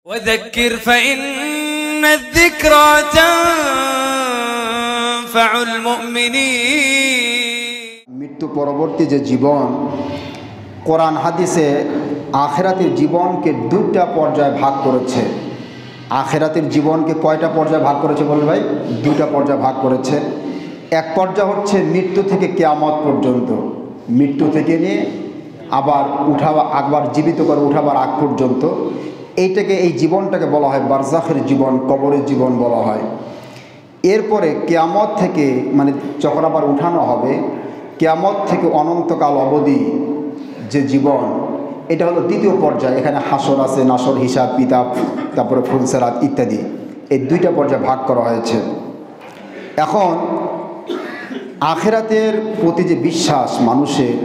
وذكر فإن الذكرى تنفع المؤمنين মৃত্যু পরবর্তী যে জীবন, কোরআন হাদিসে আখিরাতের জীবনকে দুইটা পর্যায়ে ভাগ করেছে। আখিরাতের জীবনকে কয়টা পর্যায়ে ভাগ করেছে বলুন ভাই? দুইটা পর্যায়ে ভাগ করেছে। এক পর্যায় হচ্ছে মৃত্যু থেকে কিয়ামত পর্যন্ত, মৃত্যু থেকে নিয়ে আবার জীবিত করে উঠাবার আগ পর্যন্ত এই জীবনটাকে বলা হয় বারজাখের জীবন, কবরের জীবন বলা হয়। এরপরে কিয়ামত থেকে মানে যখন আবার উঠানো হবে, কিয়ামত থেকে অনন্তকাল অবধি যে জীবন, এটা হলো দ্বিতীয় পর্যায়। এখানে হাসর আছে, নাসর, হিসাব কিতাব, তারপরে ফুলসেরাত ইত্যাদি, এই দুইটা পর্যায়ে ভাগ করা হয়েছে। এখন আখিরাতের প্রতি যে বিশ্বাস মানুষের,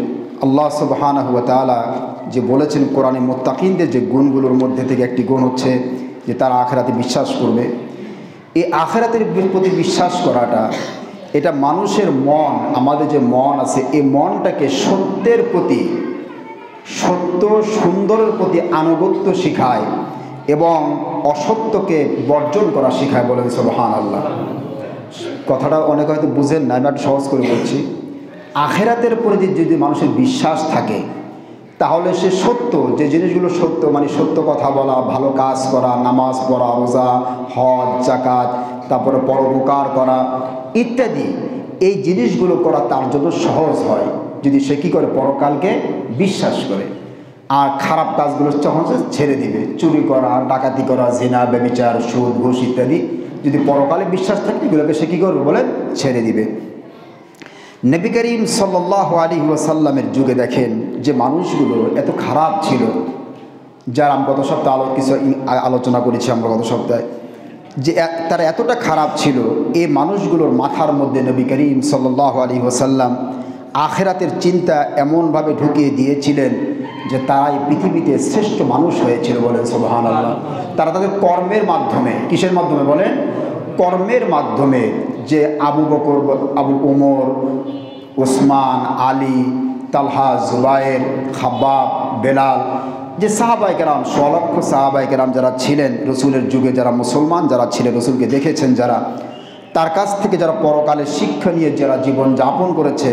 আল্লাহ সুবহানাহু ওয়া তাআলা যে বলেছেন কোরআনে, মুত্তাকিনদের যে গুণগুলোর মধ্যে থেকে একটি গুণ হচ্ছে যে তারা আখিরাতে বিশ্বাস করবে। এই আখিরাতের প্রতি বিশ্বাস করাটা, এটা মানুষের মন, আমাদের যে মন আছে, এই মনটাকে সত্যের প্রতি, সত্য সুন্দরের প্রতি আনুগত্য শিখায় এবং অসত্যকে বর্জন করা শিখায়। বলেন সুবহানাল্লাহ। কথাটা অনেকে হয়তো বুঝেন না, আমি একটু সহজ করে বলছি। আখিরাতের প্রতি যদি মানুষের বিশ্বাস থাকে, তাহলে সে সত্য যে জিনিসগুলো সত্য, মানে সত্য কথা বলা, ভালো কাজ করা, নামাজ পড়া, রোজা, হজ, যাকাত, তারপরে পরোপকার করা ইত্যাদি, এই জিনিসগুলো করা তার জন্য সহজ হয় যদি সে কী করে, পরকালকে বিশ্বাস করে। আর খারাপ কাজগুলো যখন সে ছেড়ে দিবে, চুরি করা, ডাকাতি করা, জিনা, ব্যভিচার, সুদ, ঘুষ ইত্যাদি, যদি পরকালে বিশ্বাস থাকে, এগুলোকে সে কী করবে বলেন, ছেড়ে দিবে। নবী করিম সাল্লাল্লাহু আলাইহি ওয়াসাল্লামের যুগে দেখেন যে মানুষগুলো এত খারাপ ছিল, যার আমি গত সপ্তাহে কিছু আলোচনা করেছি আমরা গত সপ্তাহে, যে তারা এতটা খারাপ ছিল। এই মানুষগুলোর মাথার মধ্যে নবী করিম সাল্লাল্লাহু আলাইহি ওয়াসাল্লাম আখিরাতের চিন্তা এমনভাবে ঢুকিয়ে দিয়েছিলেন যে তারা এই পৃথিবীতে শ্রেষ্ঠ মানুষ হয়েছিল। বলেন সুবহানাল্লাহ। তারা তাদের কর্মের মাধ্যমে, কিসের মাধ্যমে বলেন? কর্মের মাধ্যমে, যে আবু বকর, আবু ওমর, ওসমান, আলী, তালহা, জুবায়ের, খাব্বাব, বেলাল, যে সাহাবায়ে কেরাম, সলক্ষ সাহাবায়ে কেরাম যারা ছিলেন রসুলের যুগে, যারা মুসলমান যারা ছিলেন, রসুলকে দেখেছেন যারা, তার কাছ থেকে যারা পরকালের শিক্ষা নিয়ে যারা জীবন যাপন করেছে,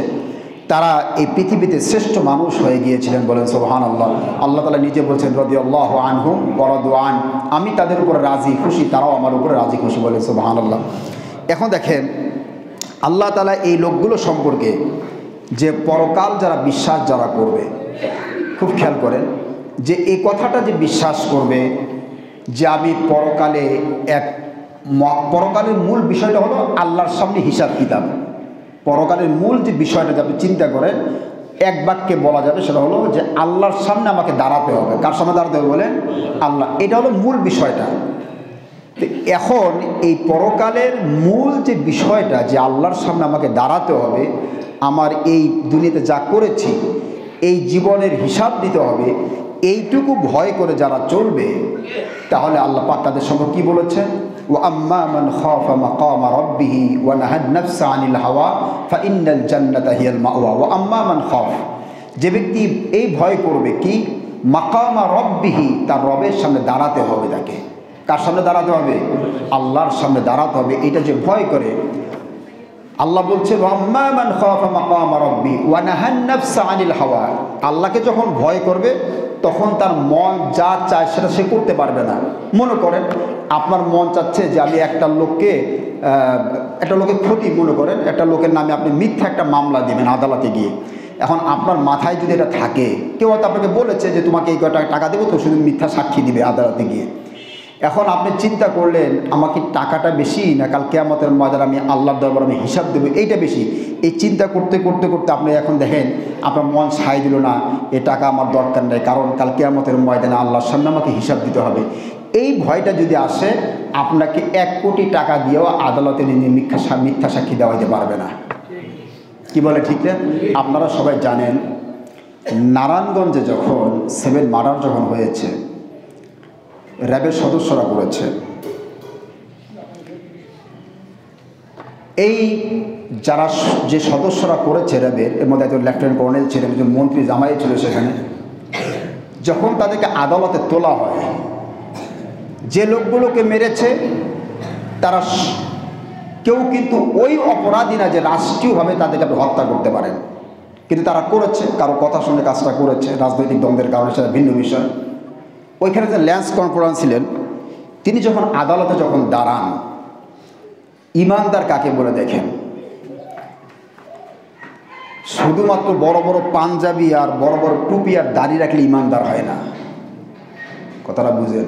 তারা এই পৃথিবীতে শ্রেষ্ঠ মানুষ হয়ে গিয়েছিলেন। বলেন সুবহানাল্লাহ। আল্লাহ তাআলা নিজে বলছেন, রাদিয়াল্লাহু আনহুম ওয়া রাদু আন, আমি তাদের উপরে রাজি খুশি, তারাও আমার উপরে রাজি খুশি। বলেন সুবহানাল্লাহ। এখন দেখেন আল্লাহ তাআলা এই লোকগুলো সম্পর্কে, যে পরকাল যারা বিশ্বাস যারা করবে, খুব খেয়াল করেন যে এই কথাটা যে বিশ্বাস করবে যে আমি পরকালে পরকালের মূল বিষয়টা হলো আল্লাহর সামনে হিসাব কিতাব। পরকালের মূল যে বিষয়টা যে আপনি চিন্তা করেন, এক বাক্যে বলা যাবে, সেটা হলো যে আল্লাহর সামনে আমাকে দাঁড়াতে হবে। কার সামনে দাঁড়াতে হবে বলেন? আল্লাহ। এটা হলো মূল বিষয়টা। তো এখন এই পরকালের মূল যে বিষয়টা, যে আল্লাহর সামনে আমাকে দাঁড়াতে হবে, আমার এই দুনিয়াতে যা করেছি এই জীবনের হিসাব দিতে হবে, এইটুকু ভয় করে যারা চলবে, তাহলে আল্লাহ পাক তাদের সম্পর্কে কী বলেছেন? ওয়া আম্মা মান খাফা মাকামা রাব্বিহি ওয়া নাহান নাফসা আনিল হাওয়া ফাইন্নাল জান্নাতা হিয়াল মাওয়া। ওয়া আম্মা মান খাফ, যে ব্যক্তি এই ভয় করবে কি, মাকামা রাব্বিহি, তার রবের সামনে দাঁড়াতে হবে তাকে। কার সামনে দাঁড়াতে হবে? আল্লাহর সামনে দাঁড়াতে হবে। এটা যে ভয় করে, আল্লাহ বলছে ওয়া আম্মা মান খাফা মাকামা রাব্বি ওয়া নাহান নাফসা আনিল হাওয়া। আল্লাহকে যখন ভয় করবে, তখন তার মন যা চায় সেটা সে করতে পারবে না। মনে করেন আপনার মন চাচ্ছে যে আমি একটা লোকের ক্ষতি, মনে করেন একটা লোকের নামে আপনি মিথ্যা একটা মামলা দিবেন আদালতে গিয়ে। এখন আপনার মাথায় যদি এটা থাকে, কেউ হয়তো আপনাকে বলেছে যে তোমাকে এই কটা টাকা দেবো, তো শুধু মিথ্যা সাক্ষী দিবে আদালতে গিয়ে। এখন আপনি চিন্তা করলেন আমাকে টাকাটা বেশি, না কাল কিয়ামতের ময়দানে আমি আল্লাহর দরবারে আমি হিসাব দেবো, এইটা বেশি। এই চিন্তা করতে করতে করতে আপনি এখন দেখেন আপনার মন সায় দিল না, এ টাকা আমার দরকার নেই, কারণ কাল কিয়ামতের ময়দানে আল্লাহর সামনে আমাকে হিসাব দিতে হবে। এই ভয়টা যদি আসে, আপনাকে 1 কোটি টাকা দিয়েও আদালতে নিয়ে মিথ্যা সাক্ষী দেওয়া যেতে পারবে না। কি বলে ঠিক না? আপনারা সবাই জানেন নারায়ণগঞ্জে যখন 7 মার্ডার যখন হয়েছে, র্যাবের সদস্যরা করেছে, এই যারা যে সদস্যরা করেছে র্যাবের, এর মধ্যে একজন লেফটেন্যান্ট কর্নেল ছিলেন, একজন মন্ত্রী জামাই ছিল সেখানে, যখন তাদেরকে আদালতে তোলা হয়, যে লোকগুলোকে মেরেছে তারা কেউ কিন্তু ওই অপরাধী না যে রাষ্ট্রীয়ভাবে তাদেরকে আপনি হত্যা করতে পারেন, কিন্তু তারা করেছে, কারো কথা শুনে কাজটা করেছে, রাজনৈতিক দ্বন্দ্বের কারণে, সেটা ভিন্ন বিষয়। ওইখানে যে ল্যান্স কর্পোরাল ছিলেন, তিনি যখন আদালতে যখন দাঁড়ান, ইমানদার কাকে বলে দেখেন? শুধুমাত্র বড় বড় পাঞ্জাবি আর বড় বড় টুপি আর দাড়ি রাখলে ইমানদার হয় না, কথাটা বুঝেন।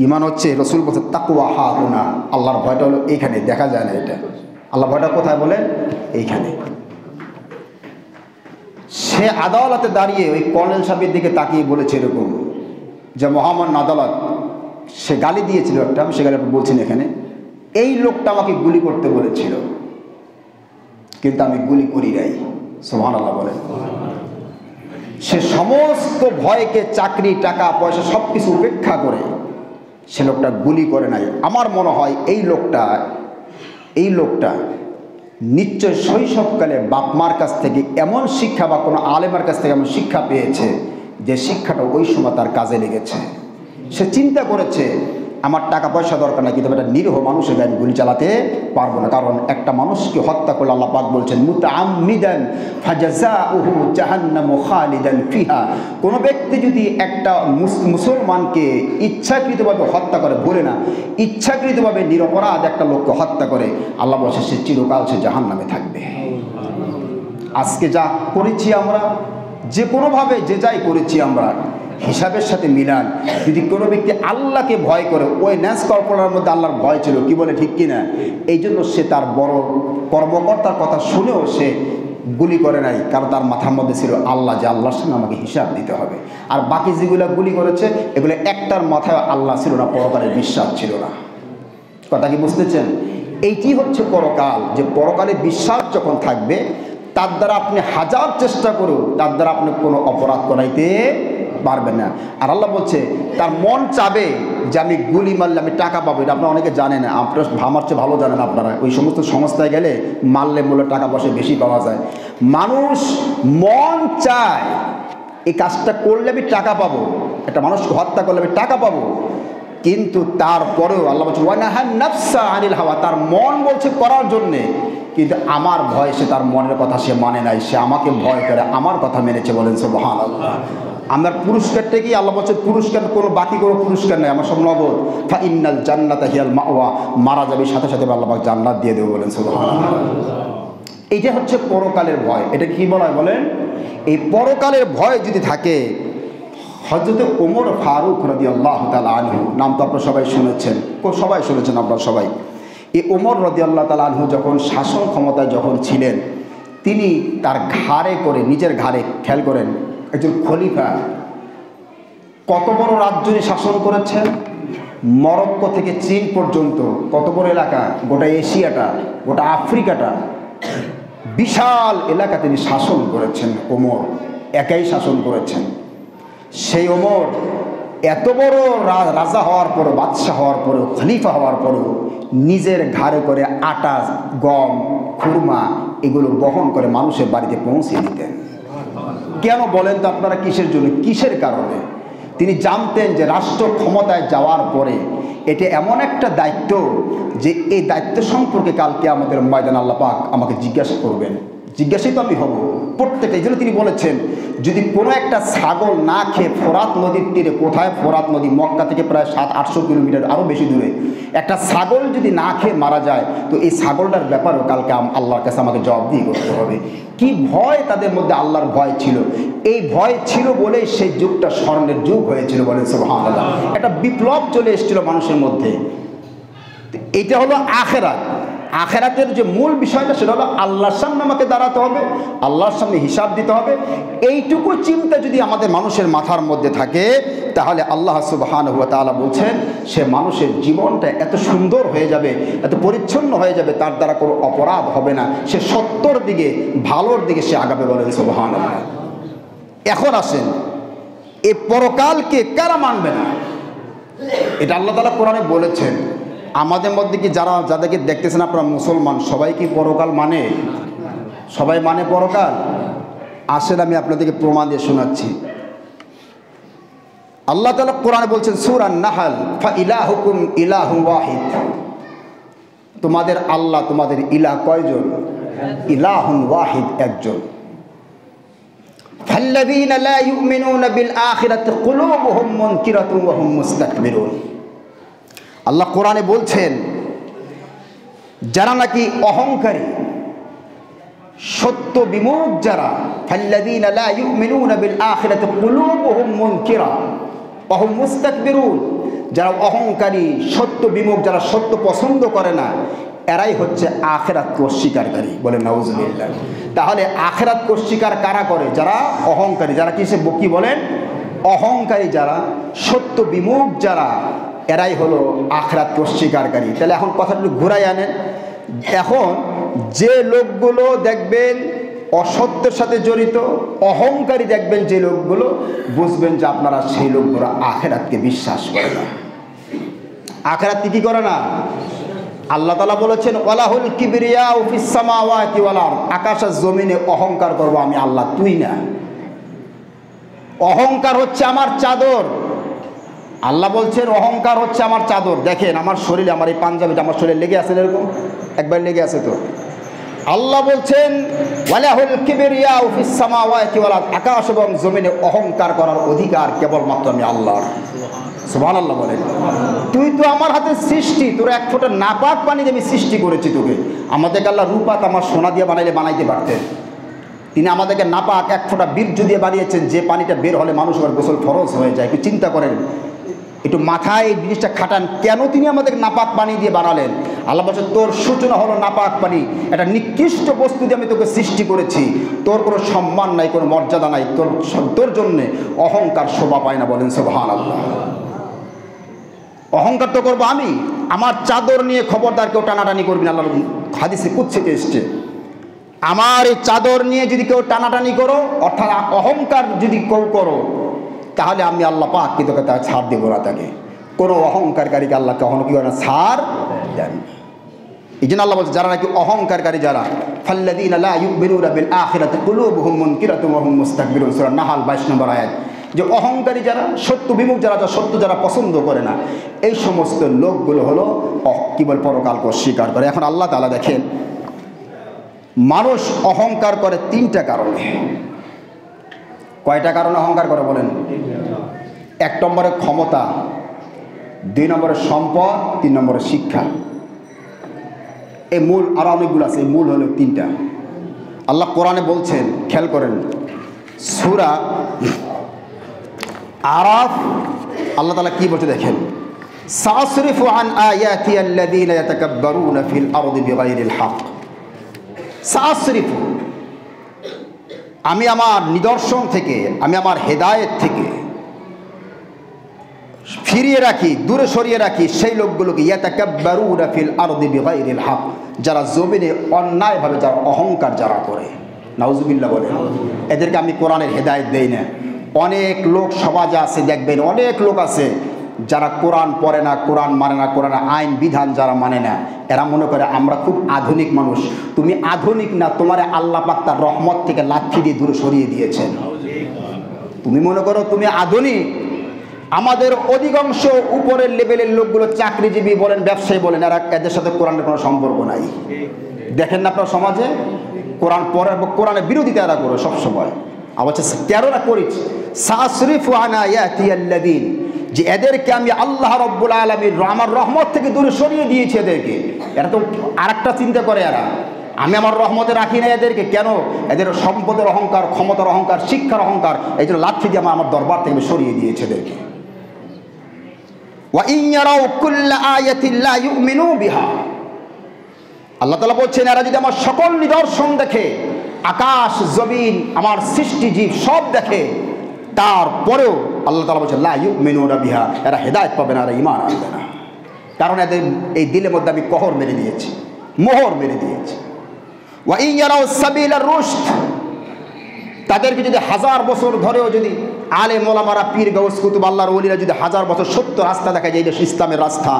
ইমান হচ্ছে, রসুল বলছে তাকওয়া হাহুনা, আল্লাহর ভয়টা হলো এইখানে, দেখা যায় না এটা। আল্লাহ ভয়টা কোথায় বলেন? এইখানে। সে আদালতে দাঁড়িয়ে ওই কর্নেল সাহেবের দিকে তাকিয়ে বলেছে এরকম যে মহামান্য আদালত, সে গালি দিয়েছিল একটা, আমি সে গালি বলছি না এখানে, এই লোকটা আমাকে গুলি করতে বলেছিল কিন্তু আমি গুলি করি নাই। সুবহানাল্লাহ বলেন। সে সমস্ত ভয়কে, চাকরি, টাকা পয়সা সব কিছু উপেক্ষা করে সে লোকটা গুলি করে নাই। আমার মনে হয় এই লোকটা নিশ্চয় শৈশবকালে বাপ মার কাছ থেকে এমন শিক্ষা বা কোনো আলেমের কাছ থেকে এমন শিক্ষা পেয়েছে যে শিক্ষাটা ওই সময় তার কাজে লেগেছে। সে চিন্তা করেছে আমার টাকা পয়সা দরকার না, কিন্তু একটা নিরীহ মানুষের গায়ে গুলি চালাতে পারবো না, কারণ একটা মানুষকে হত্যা করলে আল্লাহ পাক বলছেন মুতাআম্মিদান ফাজাযাউহু জাহান্নামু খালিদান ফিহা। কোনো ব্যক্তি যদি একটা মুসলমানকে ইচ্ছাকৃতভাবে হত্যা করে, বলে না, ইচ্ছাকৃতভাবে নিরপরাধ একটা লোককে হত্যা করে, আল্লাহ বলছে সে চিরকাল সে জাহান্নামে থাকবে। আজকে যা করেছি আমরা, যে কোনোভাবে যে যাই করেছি আমরা, হিসাবের সাথে মিলান। যদি কোনো ব্যক্তি আল্লাহকে ভয় করে, ওই ন্যাস কর্পোরালের মধ্যে আল্লাহর ভয় ছিল, কি বলে ঠিক কিনা? এই জন্য সে তার বড় কর্মকর্তার কথা শুনেও সে গুলি করে নাই, কারণ তার মাথার মধ্যে ছিল আল্লাহ, যে আল্লাহর সঙ্গে আমাকে হিসাব দিতে হবে। আর বাকি যেগুলো গুলি করেছে এগুলো একটার মাথায় আল্লাহ ছিল না, পরকালের বিশ্বাস ছিল না। কথা কি বুঝতেছেন? এইটি হচ্ছে পরকাল, যে পরকালে বিশ্বাস যখন থাকবে, তার দ্বারা আপনি হাজার চেষ্টা করুন, তার দ্বারা আপনি কোনো অপরাধ করাইতে পারবেন না। আর আল্লাহ বলছে তার মন চাবে যে আমি গুলি মারলে আমি টাকা পাবো। এটা আপনারা অনেকে জানেন না, আপনারা আমার চেয়ে ভালো জানেন। আপনারা ওই সমস্ত সংস্থায় গেলে মারলে মূল্য টাকা পয়সা বেশি পাওয়া যায়। মানুষ মন চায় এই কাজটা করলে আমি টাকা পাবো, একটা মানুষকে হত্যা করলে আমি টাকা পাবো, কিন্তু তারপরেও আল্লাহ বলছে ওয়ানাহান নাফসা আনিল হাওয়া, তার মন বলছে করার জন্যে, কিন্তু আমার ভয় সে তার মনের কথা সে মানে নাই, সে আমাকে ভয় করে আমার কথা মেনেছে। বলেন সুবহানাল্লাহ। আমার পুরস্কারটা কি? আল্লাহ বলছে পুরস্কার কোনো বাকি কোনো পুরস্কার নেই, আমার সব নগদ। ফা ইন্নাল জান্নাতা হিয়াল মাওয়া, মারা যাবে সাথে সাথে আল্লাহ পাক জান্নাত দিয়ে দেবে। বলেন সুবহানাল্লাহ। এইটা হচ্ছে পরকালের ভয়। এটা কি বলা হয় বলেন? এই পরকালের ভয় যদি থাকে, হযরত ওমর ফারুক রাদিয়াল্লাহু তাআলা আনহু, নাম তো আপনারা সবাই শুনেছেন, সবাই শুনেছেন আপনারা সবাই। এই ওমর রাদিয়াল্লাহু তাআলা আনহু যখন শাসন ক্ষমতায় যখন ছিলেন, তিনি তার ঘাড়ে করে, নিজের ঘাড়ে, খেয়াল করেন, একজন খলিফা কত বড় রাজ্য শাসন করেছেন, মরক্কো থেকে চীন পর্যন্ত, কত বড় এলাকা, গোটা এশিয়াটা, গোটা আফ্রিকাটা, বিশাল এলাকা তিনি শাসন করেছেন। ওমর একাই শাসন করেছেন। সেই ওমর এত বড় রাজা হওয়ার পরও, বাদশাহ হওয়ার পরও, খলিফা হওয়ার পরও নিজের ঘাড়ে করে আটা, গম, খুরমা এগুলো বহন করে মানুষের বাড়িতে পৌঁছে দিতেন। কেন বলেন তো আপনারা? কিসের জন্য, কিসের কারণে? তিনি জানতেন যে রাষ্ট্র ক্ষমতায় যাওয়ার পরে এটা এমন একটা দায়িত্ব যে এই দায়িত্ব সম্পর্কে কালকে আমাদের ময়দান আল্লাহ পাক আমাকে জিজ্ঞাসা করবেন, জিজ্ঞাসিত আমি হব প্রত্যেকটা। এই জন্য তিনি বলেছেন যদি কোনো একটা ছাগল না খেয়ে ফোরাত নদীর তীরে, কোথায় ফোরাত নদী, মক্কা থেকে প্রায় 700-800 কিলোমিটার আরও বেশি দূরে, একটা ছাগল যদি না খেয়ে মারা যায়, তো এই ছাগলটার ব্যাপারেও কালকে আল্লাহর কাছে আমাকে জবাবদিহি করতে হবে। কি ভয় তাদের মধ্যে, আল্লাহর ভয় ছিল। এই ভয় ছিল বলেই সেই যুগটা স্বর্ণের যুগ হয়েছিল। বলেন সুবহানাল্লাহ। একটা বিপ্লব চলে এসেছিল মানুষের মধ্যে। এটা হলো আখেরাত। আখেরাতের যে মূল বিষয়টা সেটা হলো আল্লাহর সামনে আমাকে দাঁড়াতে হবে, আল্লাহর সামনে হিসাব দিতে হবে। এইটুকু চিন্তা যদি আমাদের মানুষের মাথার মধ্যে থাকে, তাহলে আল্লাহ সুবহানাহু ওয়া তাআলা বলছেন সে মানুষের জীবনটা এত সুন্দর হয়ে যাবে, এত পরিচ্ছন্ন হয়ে যাবে, তার দ্বারা কোনো অপরাধ হবে না, সে সত্যর দিকে, ভালোর দিকে সে আগাবে। বলেন সুবহানাল্লাহ। এখন আসেন, এই পরকালকে কারা মানবে না? এটা আল্লাহ তাআলা কোরআনে বলেছেন। আমাদের মধ্যে কি যাদেরকে দেখতেছেন আপনারা মুসলমান, সবাই কি পরকাল মানে? সবাই মানে পরকাল? আসেন আমি আপনাদেরকে প্রমাণ দিয়ে শোনাচ্ছি। আল্লাহ তাআলা কোরআনে বলছেন সূরা নাহল, ফাইলাহুকুম ইলাহুন ওয়াহিদ, তোমাদের আল্লাহ, তোমাদের ইলাহ কয়জন? ইলাহুন ওয়াহিদ, একজন। ফাল্লাযীনা লা ইউমিনুনা বিল আখিরাতি কুলুবুহুম মুনকিরাতুন ওয়া হুম মুস্তাকবিরুন। আল্লাহ কোরআনে বলছেন যারা নাকি অহংকারী, সত্য বিমুখ যারা, ফাল্লাযীনা লা ইউমিনুনা বিল আখিরাতি কুলুবুহুম মুনকিরা ওয়া হুম মুস্তাকবিরুন, যারা অহংকারী, সত্য বিমুখ, যারা সত্য পছন্দ করে না, এরাই হচ্ছে আখিরাতকে অস্বীকারী। বলেন নাউজুবিল্লাহ। তাহলে আখিরাতকে অস্বীকার কারা করে? যারা অহংকারী, যারা কি বলেন? অহংকারী, যারা সত্য বিমুখ যারা, এরাই হলো আখিরাতকে অস্বীকারী। তাহলে এখন কথাগুলো ঘুরাই আনেন। এখন যে লোকগুলো দেখবেন অসত্যের সাথে জড়িত, অহংকারী দেখবেন যে লোকগুলো, বুঝবেন যে আপনারা সেই লোকগুলো আখিরাতকে বিশ্বাস করে না। আখিরাতকে কি করে না? আল্লাহ তাআলা বলেছেন ওয়ালাহুল কিবরিয়াউ ফিস সামাওয়াতি ওয়াল আরদ, আকাশ আর জমিনে অহংকার করব আমি আল্লাহ, তুই না। অহংকার হচ্ছে আমার চাদর। আল্লাহ বলছেন অহংকার হচ্ছে আমার চাদর। দেখেন আমার শরীরে, আমার এই পাঞ্জাবিটা আমার শরীরে লেগে আছে, এরকম একবার লেগে আছে তো। আল্লাহ বলছেন ওয়ালাহুল কিবরিয়াউ ফিস সামাওয়াতি ওয়াল আরদ, আকাশ এবং জমিনে অহংকার করার অধিকার কেবলমাত্র আমি আল্লাহর। সুবহানাল্লাহ বলেন। তুই তো আমার হাতে সৃষ্টি, তোর এক ফোঁটা নাপাক পানি দিয়ে আমি সৃষ্টি করেছি তোকে। আমাদেরকে আল্লাহ রূপা তামার সোনা দিয়ে বানাইতে পারতেন। তিনি আমাদেরকে নাপাক এক ফোঁটা বীর্য দিয়ে বানিয়েছেন, যে পানিটা বের হলে মানুষের গোসল ফরজ হয়ে যায়। একটু চিন্তা করেন, একটু মাথায় এই জিনিসটা খাটান, কেন তিনি আমাদেরকে নাপাক পানি দিয়ে বানালেন? আল্লাহ বলছেন তোর সূচনা হলো নাপাক পানি, একটা নিকৃষ্ট বস্তু দিয়ে আমি তোকে সৃষ্টি করেছি, তোর কোনো সম্মান নাই, কোনো মর্যাদা নাই, তোর জন্যে অহংকার শোভা পায় না। বলেন সুবহানাল্লাহ। অহংকার তো করবো আমি। আমার চাদর নিয়ে খবরদার কেউ টানাটানি করবি না। আল্লাহর হাদিসে কুদসিতে এসেছে, আমার এই চাদর নিয়ে যদি কেউ টানাটানি করো, অর্থাৎ অহংকার যদি কেউ করো, তাহলে আমি আল্লাহ পাক কি তোকে তাকে ছাড় দেবো না। তাকে কোনো অহংকারীকে আল্লাহ কখনো কি করে না, ছাড় দেন। এই জন্য আল্লাহ বলছে যারা নাকি অহংকারী, যারা ফাল্লাযীনা লা ইউমিনুনা বিল আখিরাতি কুলুবুহুম মুনকিরাতুন ওয়া হুম মুস্তাকবিরুন, সূরা নাহল 22 নম্বর আয়াত। যে অহংকারী যারা, সত্য বিমুখ যারা, সত্য যারা পছন্দ করে না, এই সমস্ত লোকগুলো হলো কি বল, পরকালকে অস্বীকার করে। এখন আল্লাহ তাআলা দেখেন মানুষ অহংকার করে তিনটা কারণে। কয়টা কারণে অহংকার করে বলেন? এক নম্বরে ক্ষমতা, দুই নম্বরে সম্পদ, তিন নম্বরে শিক্ষা। এই মূল, আরো অনেকগুলো আছে, এই মূল হলো তিনটা। আল্লাহ কোরআনে বলছেন, খেয়াল করেন, সূরা আরাফ আল্লাহ তাআলা কি বলছে দেখেন, সাসরিফু আন আয়াতি আল্লাযীনা ইয়াতাকাব্বারুনা ফিল আরদি বিগাইরিল হক। সাসরিফু, আমি আমার নিদর্শন থেকে, আমি আমার হেদায়েত থেকে ফিরিয়ে রাখি, দূরে সরিয়ে রাখি সেই লোকগুলোকে, ইয়াতাকাব্বারুনা ফিল আরদি বিগাইরিল হক, যারা জমিনে অন্যায়ভাবে যারা অহংকার যারা করে। নাউজুবিল্লাহ বলে, এদেরকে আমি কোরআনের হেদায়েত দেই না। অনেক লোক সমাজে আছে, দেখবেন অনেক লোক আছে যারা কোরআন পড়ে না, কোরআন মানে না, কোরআনের আইন বিধান যারা মানে না, এরা মনে করে আমরা খুব আধুনিক মানুষ। তুমি আধুনিক না, তোমার আল্লাহ পাক তার রহমত থেকে লাথি দিয়ে দূরে সরিয়ে দিয়েছেন। তুমি মনে করো তুমি আধুনিক। আমাদের অধিকাংশ উপরের লেভেলের লোকগুলো চাকরিজীবী বলেন, ব্যবসায়ী বলেন, এদের সাথে কোরআনের কোনো সম্পর্ক নাই। দেখেন না আপনার সমাজে কোরআন পড়ে, কোরআনের বিরোধিতা এরা করে সবসময়। আবার তেরোটা করেছি সাসরিফু আন আয়াতি আল্লাযীন, যে এদেরকে আমি আল্লাহ রাব্বুল আলামিন আমার রহমত থেকে দূরে সরিয়ে দিয়েছি এদেরকে। এরা তো আরেকটা চিন্তা করে, এরা আমি আমার রহমতে রাখি না এদেরকে, কেন? এদের সম্পদের অহংকার, ক্ষমতার অহংকার, শিক্ষার অহংকার, এই জন্য লাথি দিয়ে আমার দরবার থেকে সরিয়ে দিয়েছে এদেরকে। ওয়া ইন ইয়ারাউ কুল্লা আয়াতিন লা ইউমিনু বিহা, আল্লাহ তাআলা বলছেন এরা যদি আমার সকল নিদর্শন দেখে, আকাশ জমিন আমার সৃষ্টি জীব সব দেখে, তারপরেও আল্লাহ তাআলা বলছেন লা ইউমিনুনা বিহা, এরা হেদায়েত পাবে না, এরা ঈমান আনবে না। কারণ এদের এই দিলের মধ্যে আমি কহর মেরে দিয়েছি, মোহর মেরে দিয়েছি। ওয়া ইন ইয়ারাউ সাবিলার রুশদ, তাদেরকে যদি 1000 বছর ধরেও যদি আলেম ওলামারা, পীর গাউস কুতুব আল্লাহর ওলিরা যদি 1000 বছর সত্য রাস্তা দেখায় যে এটা ইসলামের রাস্তা,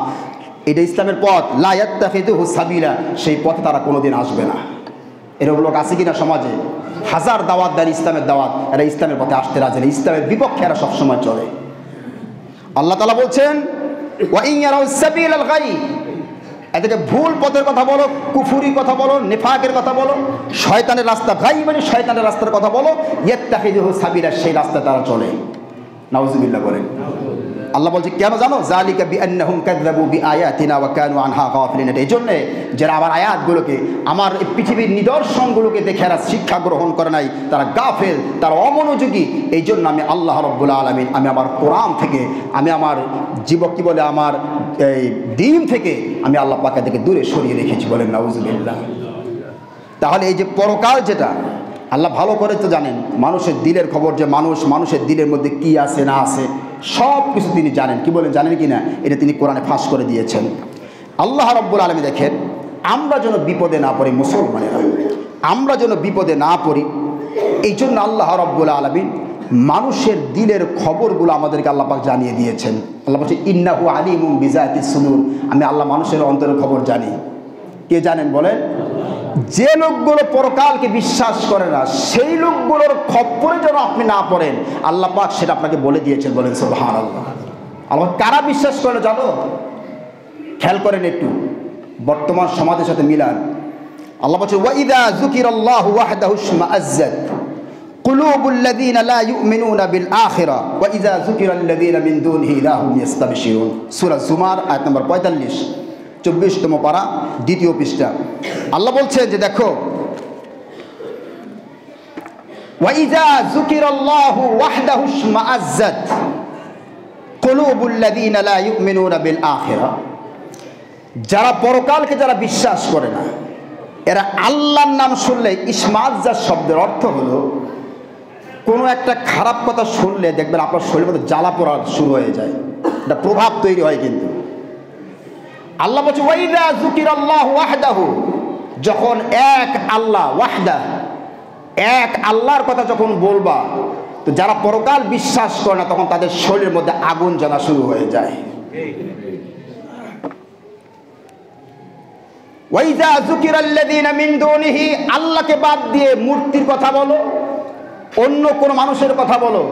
এটা ইসলামের পথ, লা ইয়াত্তাখিযুহু সাবিলা, সেই পথে তারা কোনোদিন আসবে না। এরকম লোক আছে কিনা সমাজে? 1000 দাওয়াত দেন ইসলামের দাওয়াত, এরা ইসলামের পথে আসতে রাজি না, ইসলামের বিপক্ষে এরা সবসময় চলে। আল্লাহ তাআলা বলছেন ওয়া ইন ইয়ারাউ সাবিলাল গাই, এদেরকে ভুল পথের কথা বলো, কুফুরি কথা বলো, নিফাকের কথা বলো, শয়তানের রাস্তা, গাই মানে শয়তানের রাস্তার কথা বলো, ইয়াত্তাখিযুহু সাবিলা, সেই রাস্তায় তারা চলে। নাউযুবিল্লাহ বলেন। আল্লাহ বলছে কেন জানো? যালিকা বিআন্নাহুম কাযযাবু বিআয়াতিনা ওয়া কানু আনহা গাফিলিন। এই জন্যে যারা আমার আয়াতগুলোকে, আমার এই পৃথিবীর নিদর্শনগুলোকে দেখে এরা শিক্ষা গ্রহণ করে নাই, তারা গাফেল, তারা অমনোযোগী। এই জন্য আমি আল্লাহ রাব্বুল আলামিন, আমি আমার কোরআন থেকে, আমি আমার কি বলে আমার এই দ্বীন থেকে আমি আল্লাহ পাক থেকে দূরে সরিয়ে রেখেছি। বলেন নাউযুবিল্লাহ। তাহলে এই যে পরকাল, যেটা আল্লাহ ভালো করে তো জানেন, মানুষের দিলের খবর, যে মানুষের দিলের মধ্যে কি আছে না আছে সব কিছু তিনি জানেন। কি বলেন, জানেন কি না? এটা তিনি কোরআনে ফাঁস করে দিয়েছেন। আল্লাহ রাব্বুল আলামিন দেখেন, আমরা যেন বিপদে না পড়ি, মুসলমানেরা আমরা যেন বিপদে না পড়ি, এই জন্য আল্লাহ রাব্বুল আলামিন মানুষের দিলের খবরগুলো আমাদেরকে আল্লাহ পাক জানিয়ে দিয়েছেন। আল্লাহ বলছে ইন্নাহু আলিমুম বিযাতিস সুদূর, আমি আল্লাহ মানুষের অন্তরের খবর জানি। কে জানেন বলেন? যে লোকগুলো পরকালকে বিশ্বাস করে না, সেই লোকগুলোর খপ্পরে যেন আপনি না পড়েন, আল্লাহ পাক সেটা আপনাকে বলে দিয়েছেন। বলেন সুবহানাল্লাহ। আল্লাহ কারা বিশ্বাস করে জানো? খেয়াল করেন একটু, বর্তমান সমাজের সাথে মিলান। আল্লাহ বলছে ওয়া ইযা যুকিরাল্লাহু ওয়াহদাহু ইশমাআজ্জাত কুলুবুল্লাযীনা লা ইউমিনুনা বিল আখিরা ওয়া ইযা যুকিরাল্লাযীনা মিন দুনিহি লা হুম ইস্তাবশিরুন। সূরা জুমার আয়াত নম্বর 45, 24তম পারা, 2য় পৃষ্ঠা। আল্লাহ বলছে যে দেখো, ওয়া ইযা যুকিরাল্লাহু ওয়াহদাহু ইশমাআজ্জাত কুলুবুল্লাযীনা লা ইউমিনুনা বিল আখিরা, যারা পরকালকে যারা বিশ্বাস করে না, এরা আল্লাহর নাম শুনলে, ইশমাআজ্জাত শব্দের অর্থ হলো কোনো একটা খারাপ কথা শুনলে দেখবেন আপনার শরীরের মধ্যে জ্বালা পোড়া শুরু হয়ে যায়, এটা প্রভাব তৈরি হয়। কিন্তু আল্লাহ বলছে ওয়া ইযা যুকিরাল্লাহু ওয়াহদাহু, যখন এক আল্লাহ, ওয়াহদা এক আল্লাহর কথা যখন বলবা, তো যারা পরকাল বিশ্বাস করে না তখন তাদের শরীরের মধ্যে আগুন জ্বলা শুরু হয়ে যায়। ওয়া ইযা যুকিরাল্লাযীনা মিন দুনিহি, আল্লাহকে বাদ দিয়ে মূর্তির কথা বলো, অন্য কোন মানুষের কথা বলো,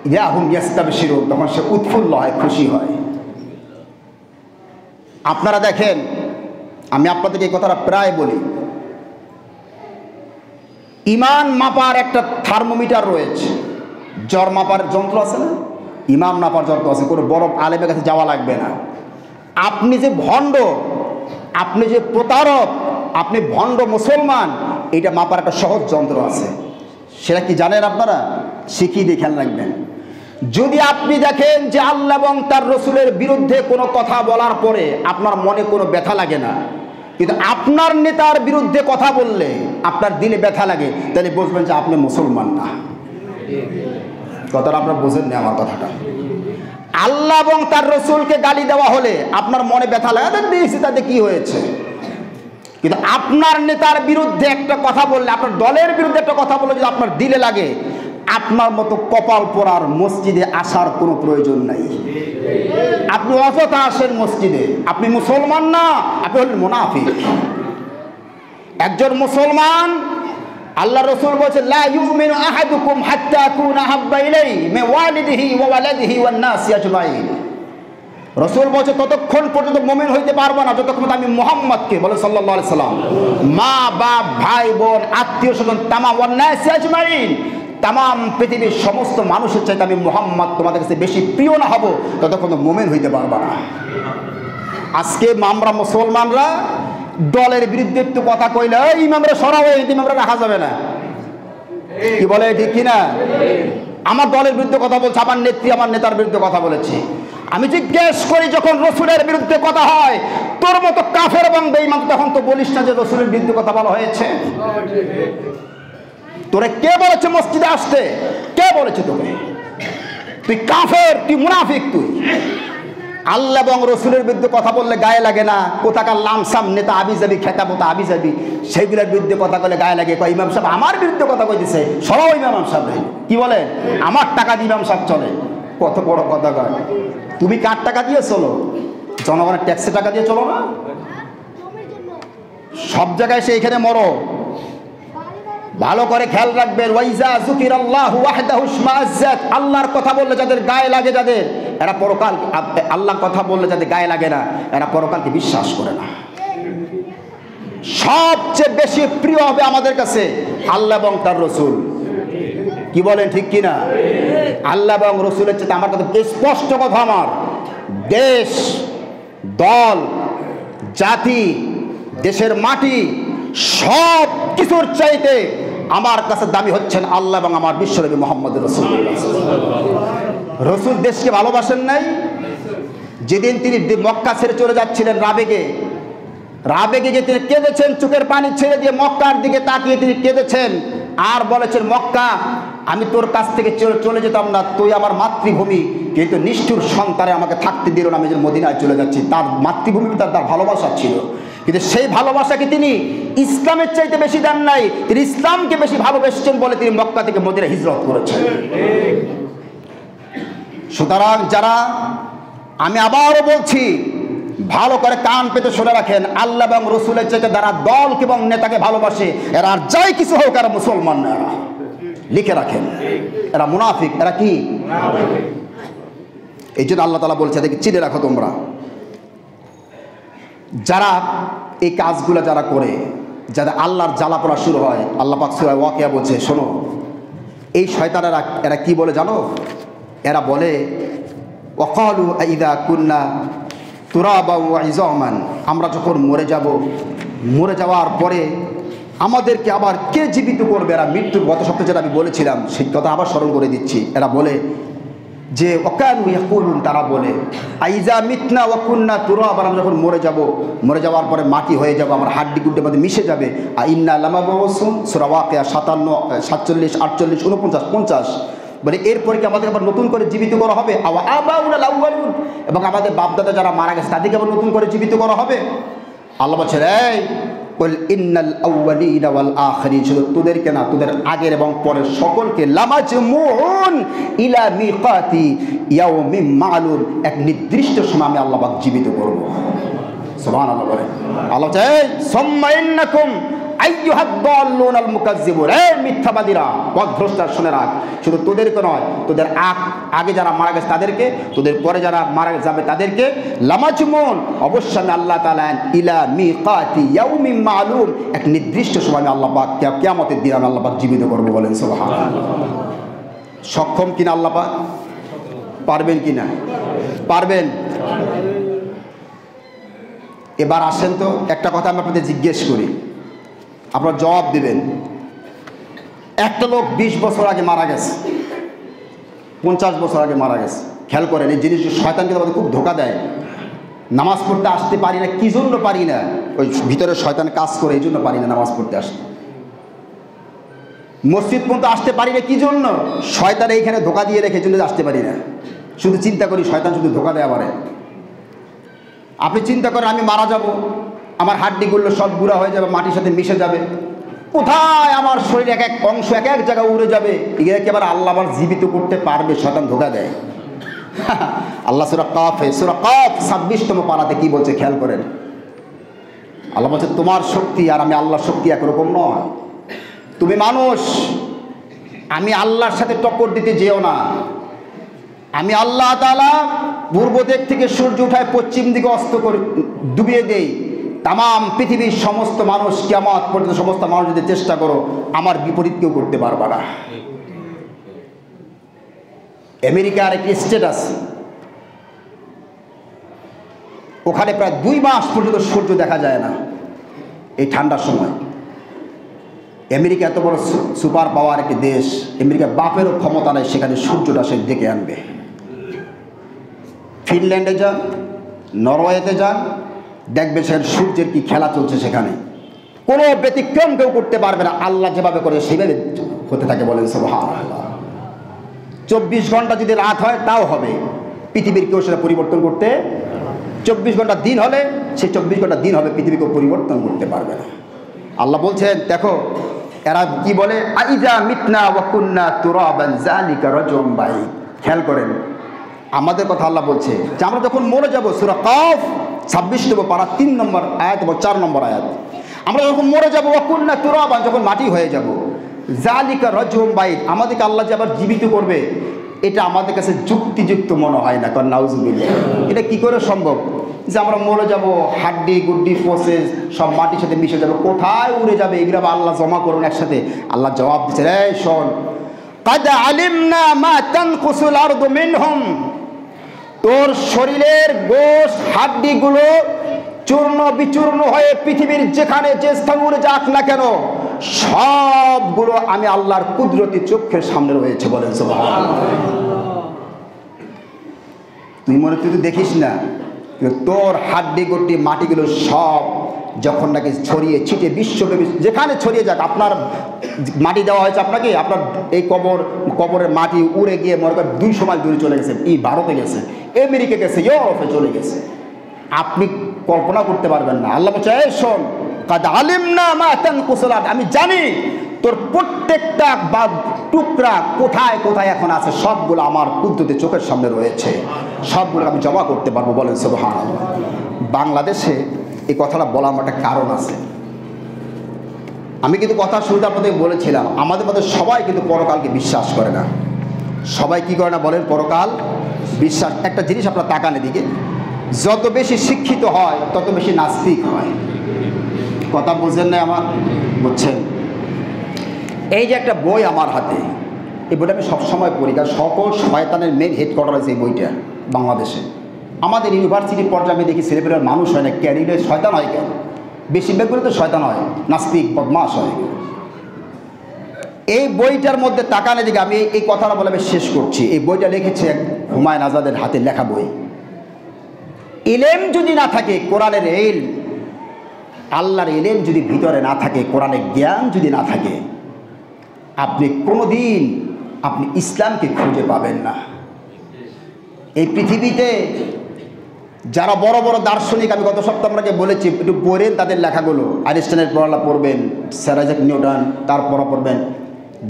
ইযা হুম ইস্তাবশিরুন, তখন সে উৎফুল্ল হয়, খুশি হয়। আপনারা দেখেন, আমি আপনাদেরকে এই কথাটা প্রায় বলি, ইমান মাপার একটা থার্মোমিটার রয়েছে, জ্বর মাপার যন্ত্র আছে না, ইমান মাপার যন্ত্র আছে, কোনো বড় আলেমের কাছে যাওয়া লাগবে না। আপনি যে ভণ্ড, আপনি যে প্রতারক, আপনি ভণ্ড মুসলমান, এটা মাপার একটা সহজ যন্ত্র আছে। সেটা কি জানেন আপনারা? শিখিয়ে দিয়ে খেয়াল রাখবেন। যদি আপনি দেখেন যে আল্লাহ এবং তার রসুলের বিরুদ্ধে কোনো কথা বলার পরে আপনার মনে কোনো ব্যথা লাগে না, কিন্তু আপনার নেতার বিরুদ্ধে কথা বললে আপনার দিলে ব্যথা লাগে, তাহলে বুঝবেন যে আপনি মুসলমান না। কথাটা আপনারা বোঝেন না আমার কথাটা। আল্লাহ এবং তার রসুলকে গালি দেওয়া হলে আপনার মনে ব্যথা লাগে, দিয়েছি তাতে কি হয়েছে, কিন্তু আপনার নেতার বিরুদ্ধে একটা কথা বললে, আপনার দলের বিরুদ্ধে একটা কথা বললে যদি আপনার দিলে লাগে, আপনার মতো কপাল পোড়ার মসজিদে আসার কোনো প্রয়োজন নাই। আপনি অযথা আসেন মসজিদে, আপনি মুসলমান না, আপনি হলেন মুনাফিক। একজন মুসলমান, আল্লাহ রাসূল বলেছে লা ইউমিনু আহাদুকুম হাত্তা আকুনা হাব্বা ইলাইহি মিন ওয়ালিদিহি ওয়া ওয়ালাদিহি ওয়ান নাসি আজমাইন। রাসূল বলেছে ততক্ষণ পর্যন্ত মুমিন হইতে পারবে না যতক্ষণ আমি মুহাম্মদকে, বলে সাল্লাল্লাহু আলাইহি সাল্লাম, মা বাপ ভাই বোন আত্মীয় স্বজন তামাম ওয়ান নাসি আজমাইন, তাম পৃথিবীর সমস্ত মানুষের চাইতে আমি মুহাম্মদ তোমাদের কাছে বেশি প্রিয় না হব, ততক্ষণ মুমিন হইতে পারবা না। আজকে আমরা মুসলমানরা দলের বিরুদ্ধে একটু কথা কইলে ইমামরা সরাও, ইমামরা রাখা যাবে না, কি বলে ঠিক কিনা? আমার দলের বিরুদ্ধে কথা বলছে, আমার নেত্রী আমার নেতার বিরুদ্ধে কথা বলেছে। আমি জিজ্ঞেস করি, যখন রসুলের বিরুদ্ধে কথা হয় তোর মতো কাফের এবং বেঈমান তখন তো বলিস না যে রসুলের বিরুদ্ধে কথা বলা হয়েছে। তোরে কে বলেছে মসজিদে আসতে? কে বলেছে তোকে? তুই কাফের, তুই মুনাফিক। তুই আল্লাহ এবং রসুলের বিরুদ্ধে কথা বললে গায়ে লাগে না? কোথাকার লামসাম নেতা আবিজাবি, খেতাবতা আবিজাবি, সেইগুলোর বিরুদ্ধে কথা বলে গায়ে লাগে। কয় ইমাম সাহেব আমার বিরুদ্ধে কথা কইতেছে, সরাও ইমাম সাহেব। কি বলে? আমার টাকা দিয়ে ইমাম সাহেব চলে। কত বড় কথা কয়! তুমি কার টাকা দিয়ে চলো? জনগণের ট্যাক্সের টাকা দিয়ে চলো না? সব জায়গায় সে এখানে মরো, ভালো করে খেয়াল রাখবেন, ওয়াইজা যুকিরাল্লাহু ওয়াহদাহু ইশমাআজ্জাত, আল্লাহর কথা বললে যাদের গায়ে লাগে, যাদের এরা পরকাল, আল্লাহর কথা বললে যাদের গায়ে লাগে না, এরা পরকালকে বিশ্বাস করে না। সবচেয়ে বেশি প্রিয় হবে আমাদের কাছে আল্লাহ এবং তার রসুল। কি বলেন, ঠিক কিনা? আল্লাহ এবং রসুলের চেয়ে আমার কথা স্পষ্ট কথা, আমার দেশ, দল, জাতি, দেশের মাটি সব কিছুর চাইতে আমার কাছে দামি হচ্ছেন আল্লাহ এবং আমার বিশ্বনবী মুহাম্মদ রাসূলুল্লাহ। রসুল দেশকে ভালোবাসেন নাই? যেদিন তিনি মক্কা ছেড়ে চলে যাচ্ছিলেন রাবেগে গিয়ে তিনি কেঁদেছেন, চোখের পানি ছেড়ে দিয়ে মক্কার দিকে তাকিয়ে তিনি কেঁদেছেন আর বলেছেন, মক্কা আমি তোর কাছ থেকে চলে যেতাম না, তুই আমার মাতৃভূমি, কিন্তু নিষ্ঠুর সন্তানে আমাকে থাকতে দিল না, আমি যে মদিনায় চলে যাচ্ছি। তার মাতৃভূমি তার ভালোবাসা ছিল, কিন্তু সেই ভালোবাসাকে তিনি ইসলামের চাইতে বেশি দেন নাই, তিনি ইসলামকে বেশি ভালোবেসেছেন বলে তিনি মক্কা থেকে মদিনায় হিজরত করেছেন। সুতরাং যারা, আমি আবারও বলছি, ভালো করে কান পেতে শুনে রাখেন, আল্লাহ এবং রসুলের চাইতে যারা দল এবং নেতাকে ভালোবাসে, এরা আর যাই কিছু হোক এরা মুসলমান না। এরা লিখে রাখেন, এরা মুনাফিক। এরা কি? এই জন্য আল্লাহ তাআলা বলছে এদেরকে চিনে রাখো তোমরা। যারা এই কাজগুলো যারা করে, যাদের আল্লাহর জ্বালা পড়া শুরু হয়, আল্লাহ পাক সূরা ওয়াকিয়া বলছে, শোনো এই শয়তানেরা এরা কি বলে জানো? এরা বলে, ওয়াকালু আইদা কুন্না তুরাবা ওয়া ইজামান, আমরা যখন মরে যাওয়ার পরে আমাদেরকে আবার কে জীবিত করবে? এরা মৃত্যুর, গত সপ্তাহে যেটা আমি বলেছিলাম সেই কথা আবার স্মরণ করে দিচ্ছি। এরা বলে যে ওয়াকানু ইয়াকুলুন, তারা বলে আইজা মিতনা ওয়া কুন্না তুরাবা, আমরা যখন মরে যাওয়ার পরে মাটি হয়ে যাব, আমার হাড্ডি গুড্ডির মধ্যে মিশে যাবে, আইন্না লামাবউসুন, সূরা ওয়াকিয়া 57, 47, 48, 49, 50 বলে এরপরে কি আমাদের আবার নতুন করে জীবিত করা হবে? এবং আমাদের বাপদাদা যারা মারা গেছে তাদেরকে আবার নতুন করে জীবিত করা হবে? আল্লাহ বলছেন, এই কুল ইন্নাল আউয়ালিনা ওয়াল আখিরিন, শুধু তোদেরকে না, তোদের আগের এবং পরের সকলকে, লামাজমুউন ইলা মিকাতি ইয়াউমিন মা'লুম, এক নির্দিষ্ট সময় আমি আল্লাহ পাক জীবিত করব। সুবহানাল্লাহ বলে। আল্লাহ চাই সুম্মা ইন্নাকুম আইয়ুহাদ দাল্লুনাল মুকাজ্জিবুন, এই মিথ্যাবাদীরা, পথভ্রষ্টা, শুনে রাখ, শুধু তোদেরকে নয়, তোদের আগে যারা মারা গেছে তাদেরকে, তোদের পরে যারা মারা যাবে তাদেরকে, লামাজমুন, অবশ্যই আমি আল্লাহ তাআলা ইলা মিকাতি ইয়াউমিন মা'লুম, এক নির্দিষ্ট সময় আমি আল্লাহ পাক কিয়ামতের দিন আমি আল্লাহ পাক জীবিত করব। বলেন সুবহানাল্লাহ। সক্ষম কিনা আল্লাহ পাক? পারবেন কিনা? পারবেন। এবার আসেন তো, একটা কথা আমি আপনাদের জিজ্ঞেস করি, আপনারা জবাব দেবেন। একটা লোক 20 বছর আগে মারা গেছে, 50 বছর আগে মারা গেছে। খেয়াল করেন, এই জিনিস শয়তান কিন্তু আমাদের খুব ধোঁকা দেয়। নামাজ পড়তে আসতে পারি না, কি জন্য পারি না? ওই ভিতরে শয়তান কাজ করে, এই জন্য পারি না নামাজ পড়তে আসতে। মসজিদ পর্যন্ত আসতে পারি না, কি জন্য? শয়তান এইখানে ধোঁকা দিয়ে রেখে, জন্য আসতে পারি না। শুধু চিন্তা করি শয়তান শুধু ধোঁকা দেয় আমারে। আপনি চিন্তা করেন, আমি মারা যাব, আমার হাড্ডিগুলো সব গুঁড়া হয়ে যাবে, মাটির সাথে মিশে যাবে, কোথায় আমার শরীর এক এক অংশ এক এক জায়গায় উড়ে যাবে, এগুলোকে আবার আল্লাহ আবার জীবিত করতে পারবে? শয়তান ধোঁকা দেয়। আল্লাহ সূরা কাফ 26তম পারাতে কি বলছে খেয়াল করেন। আল্লাহ বলছে, তোমার শক্তি আর আমি আল্লাহর শক্তি একরকম নয়। তুমি মানুষ, আমি আল্লাহর সাথে টক্কর দিতে যেও না। আমি আল্লাহ তাআলা পূর্ব দিক থেকে সূর্য উঠায় পশ্চিম দিকে অস্ত করে ডুবিয়ে দেই। তাম পৃথিবীর সমস্ত মানুষ, কিয়ামত পর্যন্ত সমস্ত মানুষ যদি চেষ্টা করো, আমার বিপরীত কেউ করতে পারবে না। আমেরিকার একটি স্টেট আছে, ওখানে প্রায় 2 মাস পর্যন্ত সূর্য দেখা যায় না এই ঠান্ডার সময়। আমেরিকা এত বড় সুপার পাওয়ার একটি দেশ, আমেরিকার বাপেরও ক্ষমতা নেই সেখানে সূর্যটা সে ডেকে আনবে। ফিনল্যান্ডে যান, নরওয়েতে যান, দেখবে সেখানে সূর্যের কি খেলা চলছে, সেখানে কোনো ব্যতিক্রম কেউ করতে পারবে না। আল্লাহ যেভাবে করে সেভাবে হতে থাকে। বলেন সুবহানাল্লাহ। 24 ঘন্টা যদি রাত হয় তাও হবে, পৃথিবীর কেউ সেটা পরিবর্তন করতে, 24 ঘন্টা দিন হলে সেই 24 ঘন্টা দিন হবে, পৃথিবীকে পরিবর্তন করতে পারবে না। আল্লাহ বলছেন, দেখো এরা কি বলে, আইজা মিতনা ওয়া কুন্না তুরাবান যালিকা রাজুম বাইদ। খেয়াল করেন, আমাদের কথা আল্লাহ বলছে যে আমরা যখন মরে যাব, সূরা কাফ 26তম পারা 3 নম্বর আয়াত এবং 4 নম্বর আয়াত, আমরা যখন মরে যাব, ওয়া কুন্না তুরাবান, যখন মাটি হয়ে যাব, জালিকা রাজুম বাইদ, আমাদেরকে আল্লাহ যে আবার জীবিত করবে এটা আমাদের কাছে যুক্তিযুক্ত মনে হয় না। কারণ নাউজুবিল্লাহ, এটা কি করে সম্ভব যে আমরা মরে যাব, হাড্ডি গুড্ডি পচে সব মাটির সাথে মিশে যাবে, কোথায় উড়ে যাবে, এগুলো আল্লাহ জমা করুন একসাথে। আল্লাহ জবাব দিচ্ছে, এই শোন, কাদ আলিমনা মা তানকুসুল আরদু মিনহুম, তোর শরীরের গোশত হাড্ডিগুলো চূর্ণ বিচূর্ণ হয়ে পৃথিবীর যেখানে যে স্থান উড়ে যাক না কেন সবগুলো আমি আল্লাহর কুদরতি চোখের সামনে রয়েছে। বলেন সুবহানাল্লাহ। তুই মনে তুই তো দেখিস না, তোর হাড্ডি গুড্ডি মাটিগুলো সব যখন নাকি ছড়িয়ে ছিটে বিশ্বব্যাপী যেখানে ছড়িয়ে যাক, আপনার মাটি দেওয়া হয়েছে আপনাকে, আপনার এই কবরের মাটি উড়ে গিয়ে মনে করেন 200 মাইল দূরে চলে গেছে, ভারতে গেছে, আমেরিকা গেছে, ইউরোপে চলে গেছে, আপনি কল্পনা করতে পারবেন না। আল্লাহ বলছে, এই শোন, কাদ আলিমনা মা তানকুসুল আরদ, আমি জানি তোর প্রত্যেকটা বা টুকরা কোথায় কোথায় এখন আছে, সবগুলো আমার কুদরতি চোখের সামনে রয়েছে, সবগুলো আমি জমা করতে পারবো। বলেন সুবহানাল্লাহ। বাংলাদেশে এই কথাটা বলার একটা কারণ আছে। আমি কিন্তু কথা শুরুতে আপনাদের বলেছিলাম, আমাদের মধ্যে সবাই কিন্তু পরকালকে বিশ্বাস করে না। সবাই কি করে না বলেন? পরকাল বিশ্বাস। একটা জিনিস আপনার তাকান এদিকে, যত বেশি শিক্ষিত হয় তত বেশি নাস্তিক হয়। কথা বুঝেন না আমার? বুঝছেন? এই যে একটা বই আমার হাতে, এই বইটা আমি সবসময় পড়ি, কারণ সকল শয়তানের মেন হেডকোয়ার্টার আছে এই বইটা বাংলাদেশে। আমাদের ইউনিভার্সিটি পর্যায়ে আমি দেখি ছেলেপেলের মানুষ হয় না, ক্যারিয়ারে শয়তান হয় কেন? বেশিরভাগগুলো তো শয়তান হয়, নাস্তিক বদমাশ হয়। এই বইটার মধ্যে তাকানে দিকে আমি এই কথাটা বলে আমি শেষ করছি। এই বইটা লিখেছে হুমায়ুন আজাদের হাতে লেখা বই। ইলম যদি না থাকে, কোরআনের ইলম, আল্লাহর ইলম যদি ভিতরে না থাকে, কোরআনের জ্ঞান যদি না থাকে, আপনি কোনোদিন আপনি ইসলামকে খুঁজে পাবেন না। এই পৃথিবীতে যারা বড় বড় দার্শনিক, আমি গত সপ্তাহে আপনাকে বলেছি, একটু পড়েন তাদের লেখাগুলো, আইনস্টাইনের পড়ালা পড়বেন, স্যার আইজাক নিউটন তার পড়া পড়বেন,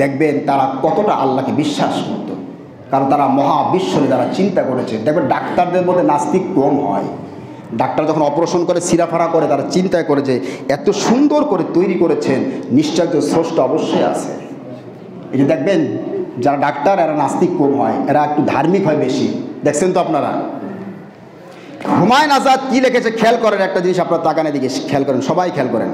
দেখবেন তারা কতটা আল্লাহকে বিশ্বাস করত। কারণ তারা মহাবিশ্বরে যারা চিন্তা করেছে। দেখবেন ডাক্তারদের মধ্যে নাস্তিক কম হয়। ডাক্তার যখন অপারেশন করে সিরাফারা করে, তারা চিন্তায় করে যে এত সুন্দর করে তৈরি করেছেন, নিশ্চয় তো স্রষ্টা অবশ্যই আছে। এই যে দেখবেন যারা ডাক্তার এরা নাস্তিক কম হয়, এরা একটু ধার্মিক হয় বেশি। দেখছেন তো আপনারা? হুমায়ুন আজাদ কি লিখেছে খেয়াল করেন, একটা জিনিস আপনার তাকানে দিকে খেয়াল করেন, সবাই খেয়াল করেন।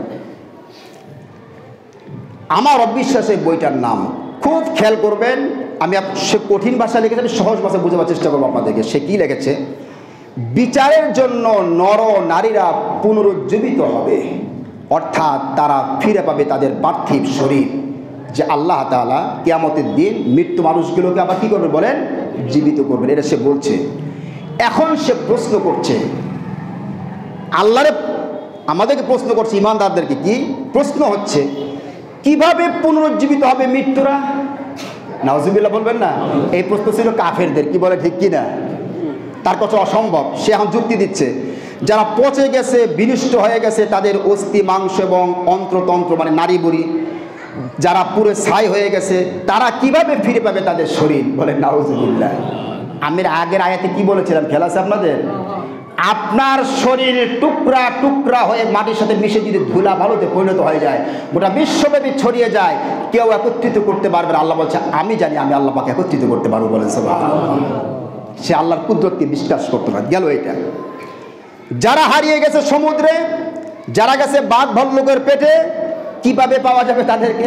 আমার অবিশ্বাস এই বইটার নাম, খুব খেয়াল করবেন। আমি সে কঠিন ভাষা লিখেছে, আমি সহজ ভাষা বোঝাবার চেষ্টা করবো আপনাদেরকে। সে কি লিখেছে? বিচারের জন্য নর নারীরা পুনরুজ্জীবিত হবে, অর্থাৎ তারা ফিরে পাবে তাদের পার্থিব শরীর। যে আল্লাহ তাআলা কিয়ামতের দিন মৃত্যু মানুষগুলোকে আবার কি করবে বলেন? জীবিত করবেন। এটা সে বলছে। এখন সে প্রশ্ন করছে আল্লাহরে, আমাদেরকে প্রশ্ন করছে, ইমানদারদেরকে। কি প্রশ্ন হচ্ছে? কিভাবে পুনরুজ্জীবিত হবে মৃত্যুরা? নাউজুবিল্লাহ বলবেন না? এই প্রশ্ন ছিল কাফেরদের। কি বলে ঠিক কিনা? তার কাছে অসম্ভব। সে এখন যুক্তি দিচ্ছে, যারা পচে গেছে, বিনষ্ট হয়ে গেছে, তাদের অস্থি মাংস এবং অন্ত্রতন্ত্র মানে নারী বুড়ি যারা পুরো ছাই হয়ে গেছে, তারা কিভাবে ফিরে পাবে তাদের শরীর? বলে নাউজুবিল্লাহ। আমি আগের আয়াতে কি বলেছিলাম, খেয়াল আছে আপনাদের? আপনার শরীর টুকরা টুকরা হয়ে মাটির সাথে মিশে যদি ধুলা বালুতে পরিণত হয়ে যায়, গোটা বিশ্বব্যাপী ছড়িয়ে যায়, কেউ একত্রিত করতে পারবে না। আল্লাহ বলছে, আমি জানি, আমি আল্লাহ পাকে একত্রিত করতে পারবো। বলেন সুবহানাল্লাহ। সে আল্লাহর কুদরতকে বিশ্বাস করতে পারে। গেল এটা। যারা হারিয়ে গেছে সমুদ্রে, যারা গেছে বাঘ ভাল্লুকের পেটে, কিভাবে পাওয়া যাবে তাদেরকে?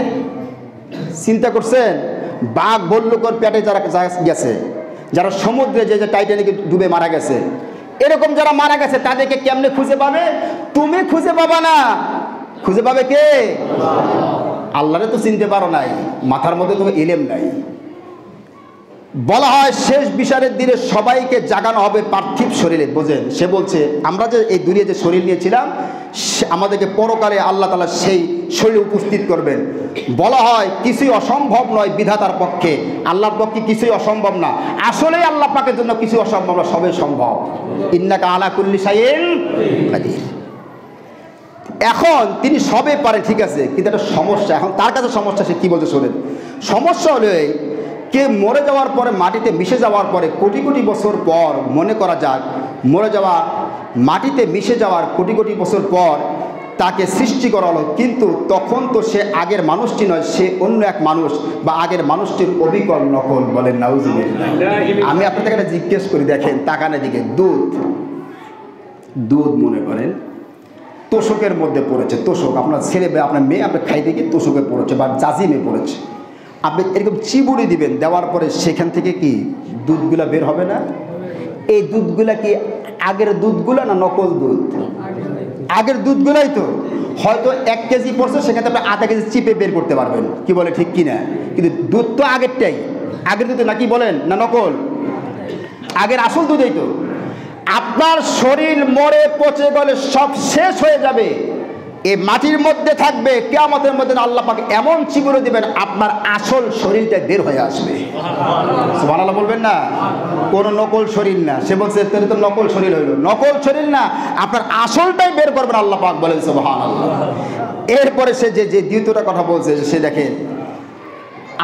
চিন্তা করছেন? বাঘ ভাল্লুকের পেটে যারা গেছে, যারা সমুদ্রে যে টাইটানিকে ডুবে মারা গেছে, এরকম যারা মারা গেছে তাদেরকে কেমনে খুঁজে পাবে? তুমি খুঁজে পাবা না, খুঁজে পাবে কে? আল্লাহরে তো চিনতে পারো নাই, মাথার মধ্যে তুমি ইলম নাই। বলা হয় শেষ বিচারের দিনে সবাইকে জাগানো হবে পার্থিব শরীরে। বোঝেন? সে বলছে আমরা যে এই দুনিয়া যে শরীর নিয়েছিলাম, আমাদেরকে পরকালে আল্লাহ তাআলা সেই শরীরে উপস্থিত করবেন। বলা হয় কিছুই অসম্ভব নয় বিধাতার পক্ষে, আল্লাহর পক্ষে কিছুই অসম্ভব না। আসলেই আল্লাহ পাকের জন্য কিছু অসম্ভব না, সবই সম্ভব। ইন্নাকা আলা কুল্লি শাইইন কাদির। এখন তিনি সবে পারে, ঠিক আছে, কিন্তু একটা সমস্যা। এখন তার কাছে সমস্যা, সে কি বলছে শোনেন। সমস্যা হলো কে মরে যাওয়ার পরে, মাটিতে মিশে যাওয়ার পরে, কোটি কোটি বছর পর, মনে করা যাক মরে যাওয়া, মাটিতে মিশে যাওয়ার কোটি কোটি বছর পর তাকে সৃষ্টি করা হলো, কিন্তু তখন তো সে আগের মানুষটি নয়, সে অন্য এক মানুষ বা আগের মানুষটির অবিকল নকল। বলেন নাউজুবিল্লাহ। আমি আপনাদের একটা জিজ্ঞেস করি, দেখেন তাকানের দিকে, দুধ মনে করেন তোষকের মধ্যে পড়েছে, তোষক আপনার ছেলে বা আপনার মেয়ে আপনার খাইতে গিয়ে তোষকে পড়েছে বা জাজিমে পড়েছে, আপনি এরকম চিবুড়ি দিবেন, দেওয়ার পরে সেখান থেকে কি দুধগুলা বের হবে না? এই দুধগুলা কি আগের দুধগুলা না নকল দুধ? আগের দুধগুলাই তো। হয়তো 1 কেজি পড়ছে, সেখানে আপনি আধা কেজি চিপে বের করতে পারবেন, কি বলে ঠিক কিনা? কিন্তু দুধ তো আগেরটাই, আগের দুধ নাকি বলেন না নকল? আগের আসল দুধই তো। আপনার শরীর মরে পচে গেলে সব শেষ হয়ে যাবে, এই মাটির মধ্যে থাকবে, কিয়ামতের মধ্যে আল্লাহ পাক এমন চিবুড়ে দিবেন আপনার আসল শরীরটা বের হয়ে আসবে। সুবহানাল্লাহ বলবেন না? কোন নকল শরীর না। সে বলছে তাহলে তো নকল শরীর হইল, নকল শরীর না, আপনার আসলটাই বের করবেন আল্লাহ পাক বলেন সুবহানাল্লাহ। এরপরে সে যে দ্বিতীয়টা কথা বলছে, সে দেখেন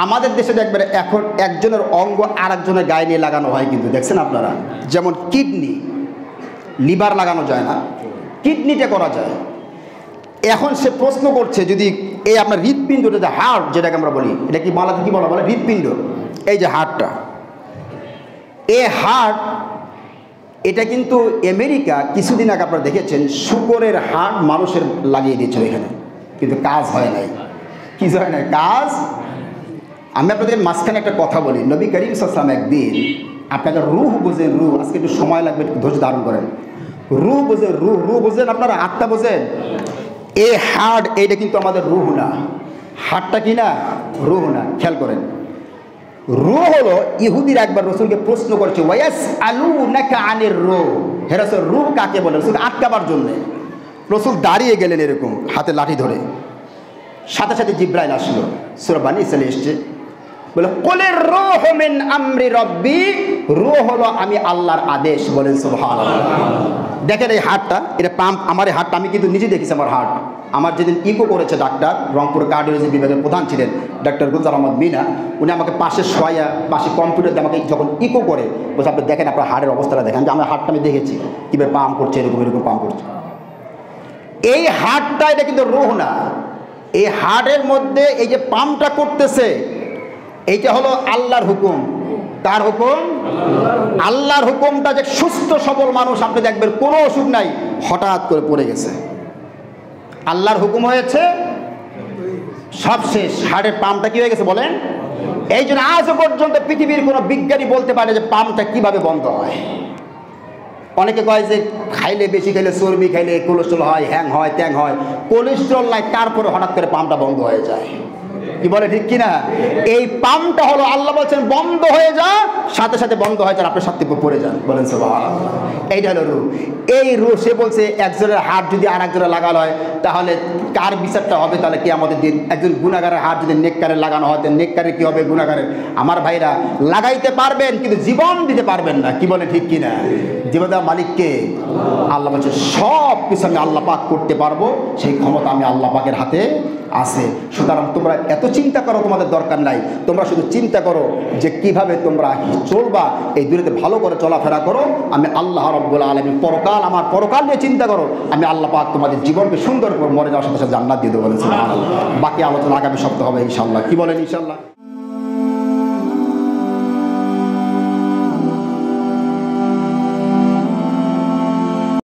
আমাদের দেশে দেখবেন এখন একজনের অঙ্গ আর একজনের গায়ে নিয়ে লাগানো হয়, কিন্তু দেখছেন আপনারা, যেমন কিডনি, লিভার লাগানো যায় না, কিডনিটা করা যায়। এখন সে প্রশ্ন করছে, যদি এই আপনার হৃৎপিণ্ডটা, যে হার্ট যেটাকে আমরা বলি, এটা কি বাংলাতে কি বলা বলে? হৃৎপিণ্ড। এই যে হার্টটা, এই হার্ট, এটা কিন্তু আমেরিকা কিছুদিন আগে আপনারা দেখেছেন শুকরের হার্ট মানুষের লাগিয়ে দিয়েছিল এখানে, কিন্তু কাজ হয় নাই। কি হয় নাই? কাজ। আমি আপনাদের মাঝখানে একটা কথা বলি, নবী করিম সাল্লাল্লাহু আলাইহি ওয়াসাল্লাম একদিন, আপনাদের রূহ বোঝেন, রূহ, আজকে একটু সময় লাগবে, একটু ধৈর্য ধারণ করেন। রূহ বোঝেন, রূহ বোঝেন আপনারা, আত্মা বোঝেন? এই হার্ট, এইটা কিন্তু আমাদের রূহ না, হার্টটা কি না? রূহ না। খেয়াল করেন, রূহ হলো, ইহুদিরা একবার রসুলকে প্রশ্ন করেছে, ওয়ায়াসআলুনাকা আনির রূহ, হে রাসূল রূহ কাকে বলে? রসুল আটকাবার জন্যে রসুল দাঁড়িয়ে গেলেন এরকম হাতে লাঠি ধরে, সাথে সাথে জিব্রাইল আসলো, সূরা বানী ইসরাঈল এসছে, বলে কুলির রূহু মিন আমরি রব্বি, রূহ হলো আমি আল্লাহর আদেশ। বলেন সুবহানাল্লাহ। দেখেন এই হার্টটা, এটা পাম্প, আমার এই হার্টটা আমি কিন্তু নিজে দেখেছি। আমার হার্ট, আমার যেদিন ইকো করেছে ডাক্তার, রংপুর কার্ডিওলজি বিভাগের প্রধান ছিলেন ডক্টর গুলজার আহমদ মিনা, উনি আমাকে পাশে শোয়া, পাশে কম্পিউটার দিয়ে আমাকে যখন ইকো করে বলছে, আপনি দেখেন আপনার হার্টের অবস্থাটা দেখেন, যে আমার হার্টটা আমি দেখেছি কীভাবে পাম্প করছে, এরকম এরকম পাম্প করছে। এই হার্টটা, এটা কিন্তু রূহ না। এই হার্টের মধ্যে এই যে পাম্পটা করতেছে, এইটা হলো আল্লাহর হুকুম। কার হুকুম? আল্লাহর হুকুমটা। যে সুস্থ সবল মানুষ আপনি দেখবেন কোনো অসুখ নাই, হঠাৎ করে পড়ে গেছে, আল্লাহর হুকুম হয়েছে, সব শেষ, হার্টের পাম্পটা কি হয়ে গেছে বলেন? এই জন্য আজও পর্যন্ত পৃথিবীর কোনো বিজ্ঞানী বলতে পারে যে পাম্পটা কিভাবে বন্ধ হয়। অনেকে কয় যে খাইলে, বেশি খাইলে, চর্বি খাইলে কোলেস্ট্রল হয়, হ্যাং হয়, ত্যাং হয়। কোলেস্ট্রল নাই, তারপরে হঠাৎ করে পাম্পটা বন্ধ হয়ে যায়। কি বলে ঠিক কিনা? এই পাম্পটা হলো, আল্লাহ বলছেন বন্ধ হয়ে যা, সাথে সাথে বন্ধ হয়ে যান, আপনি সাথে পড়ে যান। বলেন সুবহানাল্লাহ। এইটা হলো রূহ। এই রূহ, সে বলছে একজনের হাত যদি আর একজনের লাগানো হয়, তাহলে কার বিচারটা হবে? তাহলে কি আমাদের দিন, একজন গুনাহগারের হাত যদি নেককারের লাগানো হয়, নেককারের কি হবে? গুনাহগারের। আমার ভাইরা, লাগাইতে পারবেন কিন্তু জীবন দিতে পারবেন না। কি বলে ঠিক কিনা? জীবন দেওয়ার মালিককে আল্লাহ বলছে, সব কিছু আমি আল্লাহ পাক করতে পারবো, সেই ক্ষমতা আমি আল্লাহ পাকের হাতে আছে। সুতরাং তোমরা এত চিন্তা করো, তোমাদের দরকার নাই। তোমরা শুধু চিন্তা করো যে কিভাবে তোমরা চলবা, এই দুনিয়াতে ভালো করে চলাফেরা করো। আমি আল্লাহ রাব্বুল আলামিন, পরকাল, আমার পরকাল নিয়ে চিন্তা করো। আমি আল্লাহ পাক তোমাদের জীবনকে সুন্দর করে মরে যাওয়ার সাথে সাথে জান্নাত দিয়ে দেবো। বলেন সুবহানাল্লাহ। বাকি আলোচনা আগামী সপ্তাহে হবে ইনশাআল্লাহ। কি বলেন ইনশাআল্লাহ?